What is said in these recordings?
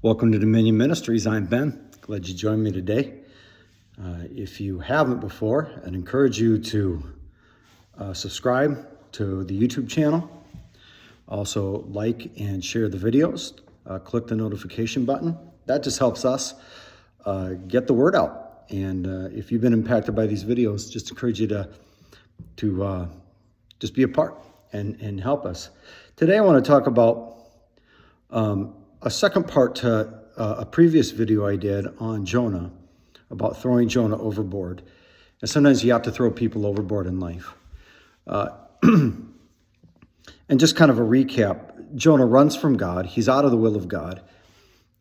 Welcome to Dominion Ministries. I'm Ben. Glad you joined me today. If you haven't before, I'd encourage you to subscribe to the YouTube channel. Also, like and share the videos. Click the notification button. That just helps us get the word out. And if you've been impacted by these videos, just encourage you to just be a part and help us. Today, I want to talk about a second part to a previous video I did on Jonah, about throwing Jonah overboard. And sometimes you have to throw people overboard in life. And just kind of a recap, Jonah runs from God. He's out of the will of God,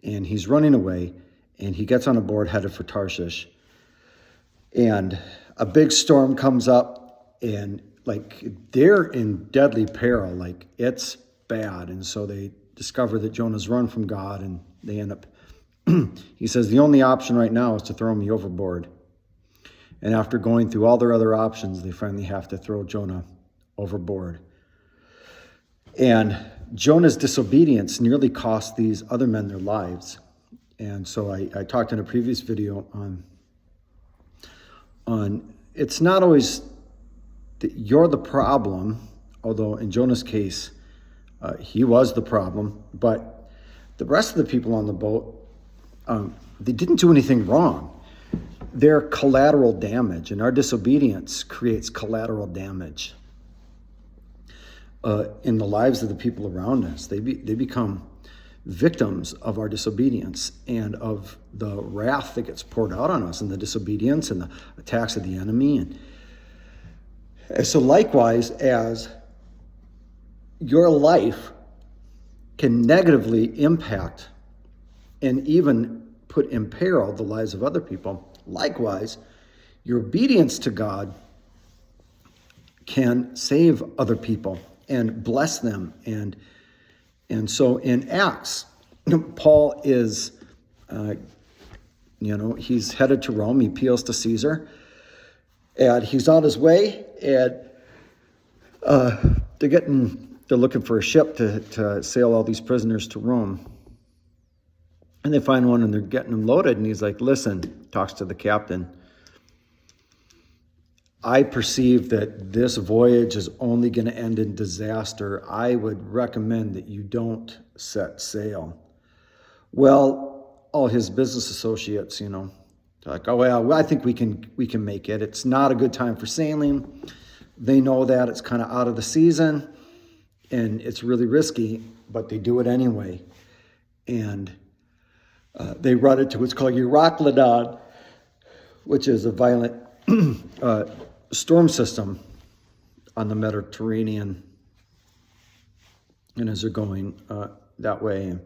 and he's running away, and he gets on a board headed for Tarshish. And a big storm comes up, and they're in deadly peril, like it's bad. And so they discover that Jonah's run from God, and they end up, he says, the only option right now is to throw me overboard. And after going through all their other options, they finally have to throw Jonah overboard. And Jonah's disobedience nearly cost these other men their lives. And so I talked in a previous video on it's not always that you're the problem, although in Jonah's case, he was the problem, but the rest of the people on the boat, they didn't do anything wrong. They're collateral damage, and our disobedience creates collateral damage in the lives of the people around us. They become victims of our disobedience and of the wrath that gets poured out on us, and the disobedience and the attacks of the enemy. And so likewise, as your life can negatively impact and even put in peril the lives of other people, likewise, your obedience to God can save other people and bless them. And so in Acts, Paul is, he's headed to Rome. He appeals to Caesar, and he's on his way, and they're looking for a ship to sail all these prisoners to Rome. And they find one, and they're getting them loaded. And he's like, listen, talks to the captain, I perceive that this voyage is only going to end in disaster. I would recommend that you don't set sail. Well, all his business associates, like, oh, well, I think we can make it. It's not a good time for sailing. They know that it's kind of out of the season, and it's really risky, but they do it anyway. And they run into what's called Euroclydon, which is a violent storm system on the Mediterranean. And as they're going that way,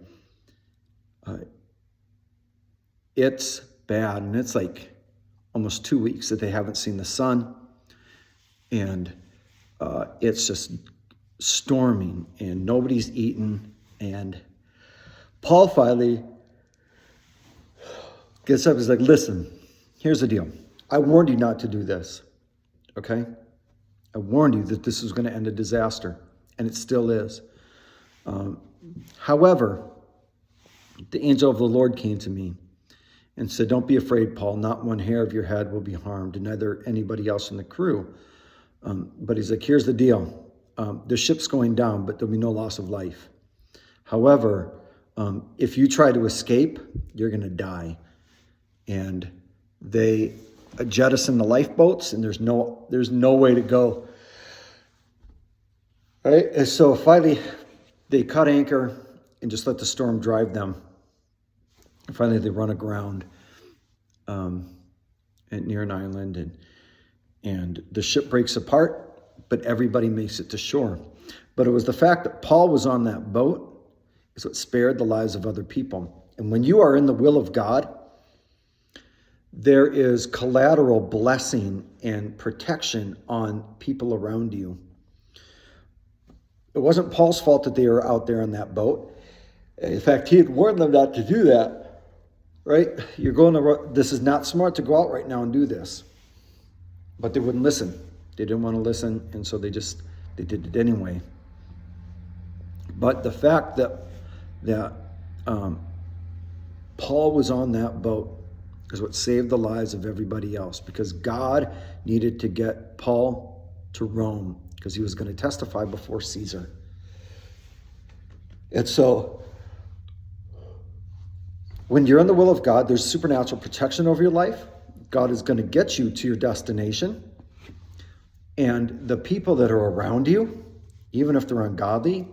it's bad. And it's like almost 2 weeks that they haven't seen the sun. And it's just storming, and nobody's eating. And Paul finally gets up. He's like, listen, here's the deal. I warned you not to do this, okay? I warned you that this was going to end in disaster, and it still is. However, the angel of the Lord came to me and said, don't be afraid, Paul. Not one hair of your head will be harmed, and neither anybody else in the crew. But he's like, here's the deal. The ship's going down, but there'll be no loss of life. However, if you try to escape, you're going to die. And they jettison the lifeboats, and there's no way to go. Right? And so finally, they cut anchor and just let the storm drive them. And finally, they run aground near an island, and the ship breaks apart, but everybody makes it to shore. But it was the fact that Paul was on that boat is what spared the lives of other people. And when you are in the will of God, there is collateral blessing and protection on people around you. It wasn't Paul's fault that they were out there on that boat. In fact, he had warned them not to do that, right? This is not smart to go out right now and do this. But they wouldn't listen. They didn't want to listen, and so they did it anyway. But the fact that Paul was on that boat is what saved the lives of everybody else, because God needed to get Paul to Rome because he was going to testify before Caesar. And so when you're in the will of God, there's supernatural protection over your life. God is going to get you to your destination. And the people that are around you, even if they're ungodly,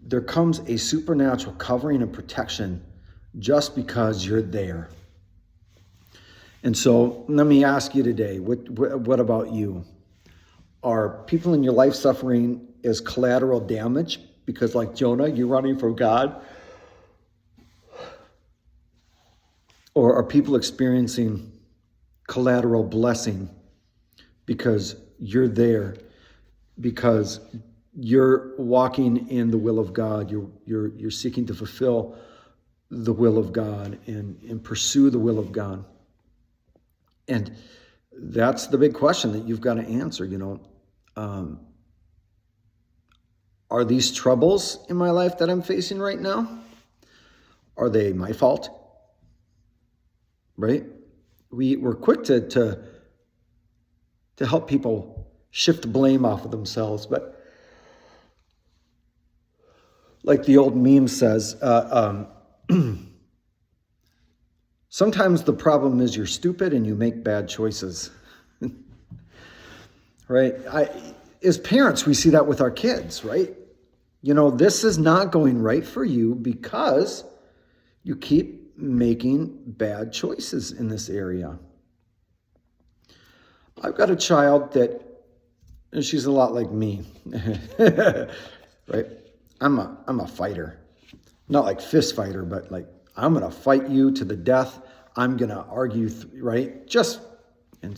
there comes a supernatural covering and protection just because you're there. And so let me ask you today, what about you? Are people in your life suffering as collateral damage because, like Jonah, you're running from God? Or are people experiencing collateral blessing because you're there, because you're walking in the will of God, you're seeking to fulfill the will of God and pursue the will of God? And that's the big question that you've got to answer. Are these troubles in my life that I'm facing right now, are they my fault? Right? We're quick to help people shift blame off of themselves, but like the old meme says, sometimes the problem is you're stupid and you make bad choices. Right? As parents, we see that with our kids, right? This is not going right for you because you keep making bad choices in this area. I've got a child that, and she's a lot like me, right? I'm a fighter, not like fist fighter, but like I'm gonna fight you to the death. I'm gonna argue, right? And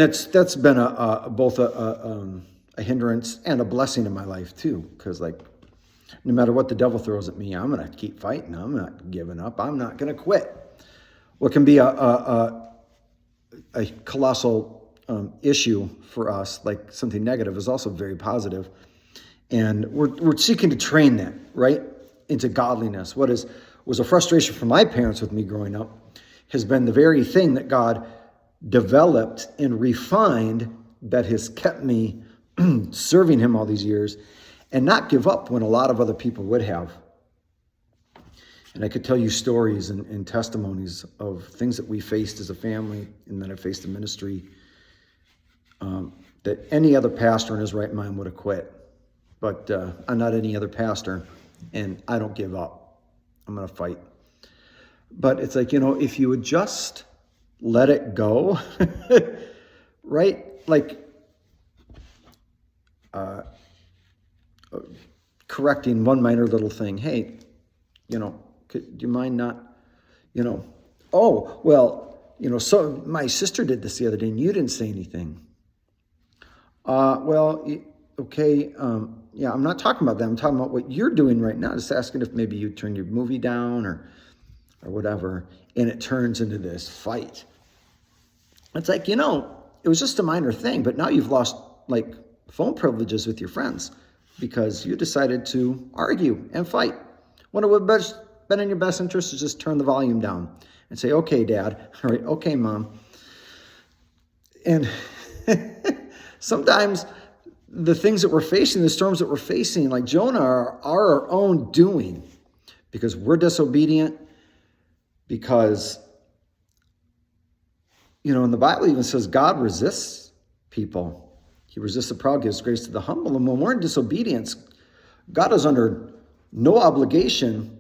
that's been both a hindrance and a blessing in my life too, because like no matter what the devil throws at me, I'm gonna keep fighting. I'm not giving up. I'm not gonna quit. What can be a colossal issue for us, like something negative, is also very positive. And we're seeking to train that, right, into godliness. What was a frustration for my parents with me growing up has been the very thing that God developed and refined that has kept me serving him all these years and not give up when a lot of other people would have. And I could tell you stories and testimonies of things that we faced as a family and that I faced in ministry that any other pastor in his right mind would have quit. But I'm not any other pastor, and I don't give up. I'm going to fight. But it's like, if you would just let it go, right? Like correcting one minor little thing. Hey, do you mind not, oh, well, so my sister did this the other day and you didn't say anything. Okay, yeah, I'm not talking about that. I'm talking about what you're doing right now. Just asking if maybe you turn your movie down or whatever, and it turns into this fight. It's like, it was just a minor thing, but now you've lost like phone privileges with your friends because you decided to argue and fight. When it would have been in your best interest to just turn the volume down and say, okay, Dad, all right, okay, Mom. And sometimes the things that we're facing, the storms that we're facing, like Jonah, are our own doing because we're disobedient, because, and the Bible even says God resists people. He resists the proud, gives grace to the humble. And when we're in disobedience, God is under no obligation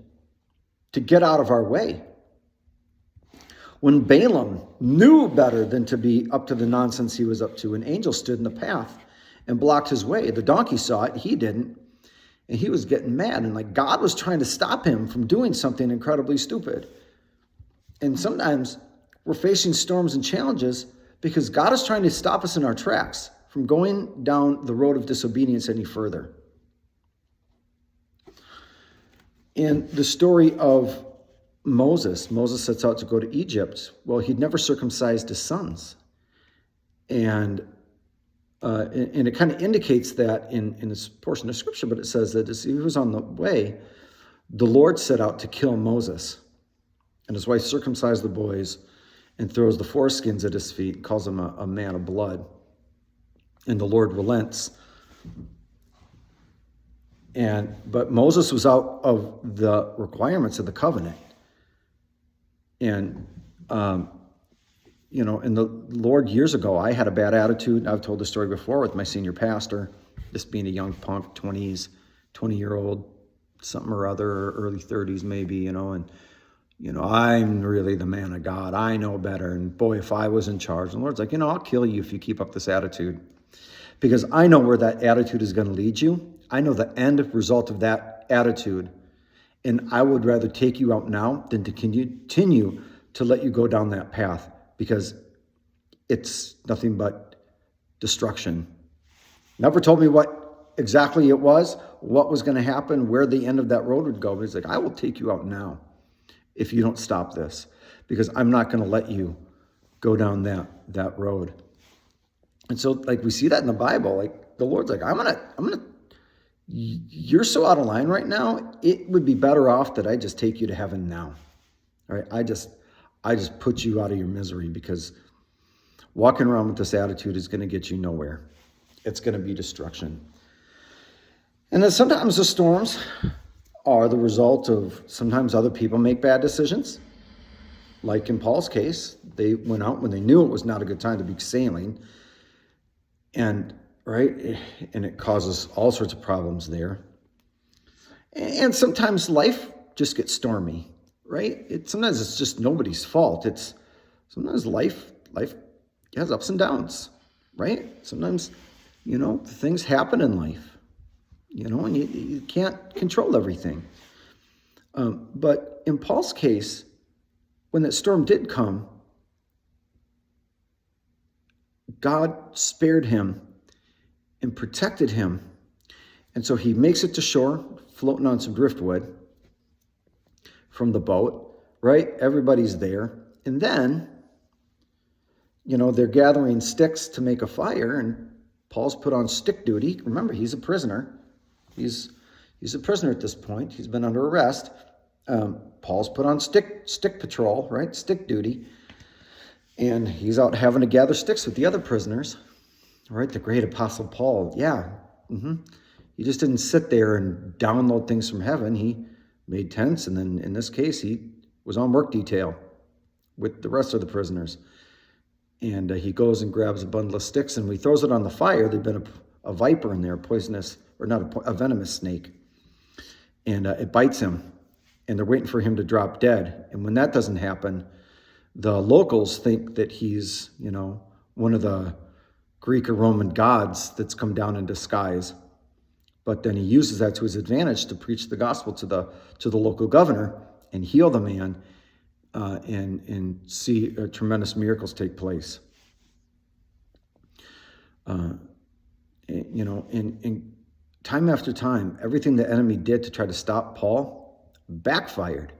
to get out of our way. When Balaam knew better than to be up to the nonsense he was up to, an angel stood in the path and blocked his way. The donkey saw it, he didn't, and he was getting mad. And like God was trying to stop him from doing something incredibly stupid. And sometimes we're facing storms and challenges because God is trying to stop us in our tracks from going down the road of disobedience any further. In the story of Moses sets out to go to Egypt. Well, he'd never circumcised his sons. And it kind of indicates that in this portion of scripture, but it says that as he was on the way, the Lord set out to kill Moses. And his wife circumcised the boys and throws the foreskins at his feet, calls him a man of blood. And the Lord relents. But Moses was out of the requirements of the covenant. And, and the Lord, years ago, I had a bad attitude. I've told the story before with my senior pastor, this being a young punk, 20-year-old, something or other, or early 30s maybe, and I'm really the man of God. I know better. And boy, if I was in charge, and the Lord's like, I'll kill you if you keep up this attitude. Because I know where that attitude is going to lead you. I know the end result of that attitude. And I would rather take you out now than to continue to let you go down that path, because it's nothing but destruction. Never told me what exactly it was, what was going to happen, where the end of that road would go. But he's like, I will take you out now if you don't stop this, because I'm not going to let you go down that road. And so, like, we see that in the Bible. Like, the Lord's like, I'm gonna. You're so out of line right now. It would be better off that I just take you to heaven now. All right, I just put you out of your misery, because walking around with this attitude is going to get you nowhere. It's going to be destruction. And then sometimes the storms are the result of sometimes other people make bad decisions. Like in Paul's case, they went out when they knew it was not a good time to be sailing. And it causes all sorts of problems there. And sometimes life just gets stormy, right? Sometimes it's just nobody's fault. Sometimes life has ups and downs, right? Sometimes, things happen in life, and you can't control everything. But in Paul's case, when that storm did come, God spared him and protected him. And so he makes it to shore, floating on some driftwood from the boat, right? Everybody's there. And then, they're gathering sticks to make a fire, and Paul's put on stick duty. Remember, he's a prisoner. He's a prisoner at this point. He's been under arrest. Paul's put on stick patrol, right? Stick duty. And he's out having to gather sticks with the other prisoners. Right, the great Apostle Paul, yeah. He just didn't sit there and download things from heaven. He made tents, and then in this case, he was on work detail with the rest of the prisoners. And he goes and grabs a bundle of sticks, and he throws it on the fire. There'd been a viper in there, poisonous, or not a venomous snake. And it bites him, and they're waiting for him to drop dead. And when that doesn't happen, the locals think that he's, one of the Greek or Roman gods that's come down in disguise. But then he uses that to his advantage to preach the gospel to the local governor and heal the man, and see tremendous miracles take place. And time after time, everything the enemy did to try to stop Paul backfired.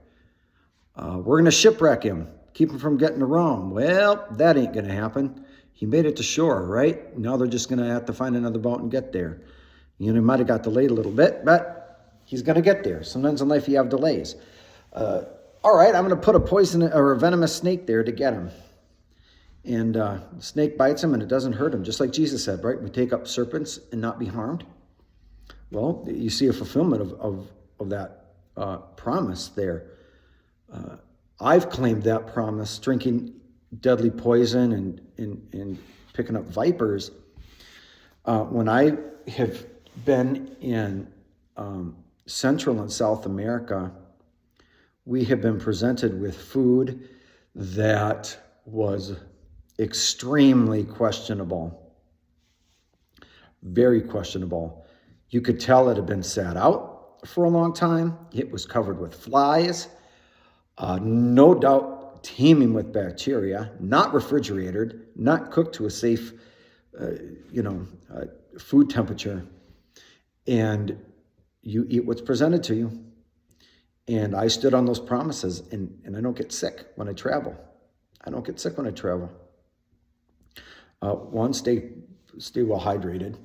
We're going to shipwreck him, keep him from getting to Rome. Well, that ain't going to happen. He made it to shore, right? Now they're just going to have to find another boat and get there. He might have got delayed a little bit, but he's going to get there. Sometimes in life you have delays. All right, I'm going to put a poison or a venomous snake there to get him. And the snake bites him and it doesn't hurt him, just like Jesus said, right? We take up serpents and not be harmed. Well, you see a fulfillment of that promise there. I've claimed that promise, drinking deadly poison and picking up vipers. When I have been in Central and South America, we have been presented with food that was extremely questionable. Very questionable. You could tell it had been sat out for a long time. It was covered with flies. No doubt teeming with bacteria, not refrigerated, not cooked to a safe, food temperature. And you eat what's presented to you. And I stood on those promises, and I don't get sick when I travel. One, stay well hydrated,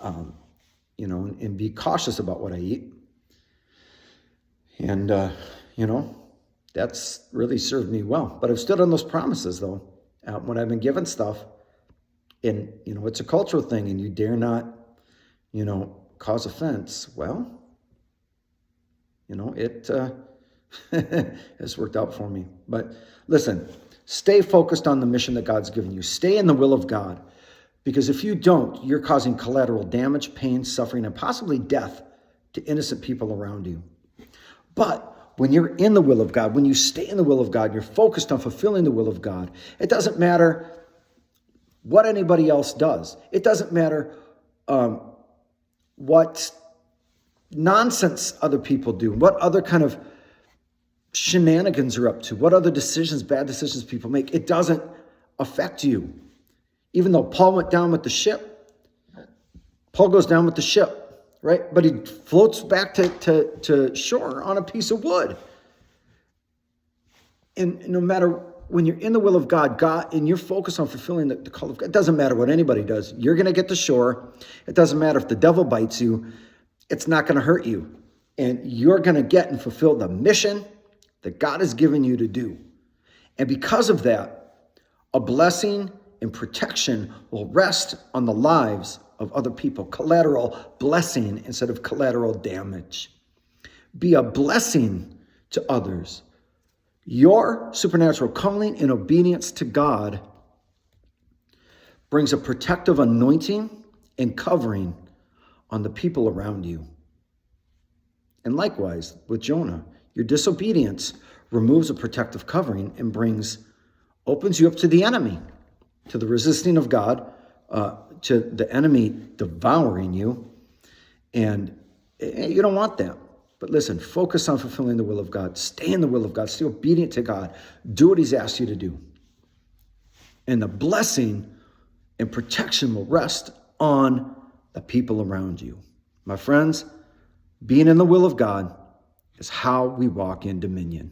and be cautious about what I eat. And, That's really served me well. But I've stood on those promises, though, when I've been given stuff. And, it's a cultural thing, and you dare not, cause offense. Well, it has worked out for me. But listen, stay focused on the mission that God's given you. Stay in the will of God. Because if you don't, you're causing collateral damage, pain, suffering, and possibly death to innocent people around you. But when you're in the will of God, when you stay in the will of God, you're focused on fulfilling the will of God. It doesn't matter what anybody else does. It doesn't matter what nonsense other people do, what other kind of shenanigans are up to, what other decisions, bad decisions people make. It doesn't affect you. Even though Paul went down with the ship, Paul goes down with the ship, right? But he floats back to shore on a piece of wood. And no matter, when you're in the will of God, and you're focused on fulfilling the call of God, it doesn't matter what anybody does. You're going to get to shore. It doesn't matter if the devil bites you. It's not going to hurt you. And you're going to get and fulfill the mission that God has given you to do. And because of that, a blessing and protection will rest on the lives of other people. Collateral blessing instead of collateral damage. Be a blessing to others. Your supernatural calling and obedience to God brings a protective anointing and covering on the people around you. And likewise with Jonah, your disobedience removes a protective covering and opens you up to the enemy, to the resisting of God, to the enemy devouring you. And you don't want that. But listen, focus on fulfilling the will of God. Stay in the will of God. Stay obedient to God. Do what he's asked you to do. And the blessing and protection will rest on the people around you. My friends, being in the will of God is how we walk in dominion.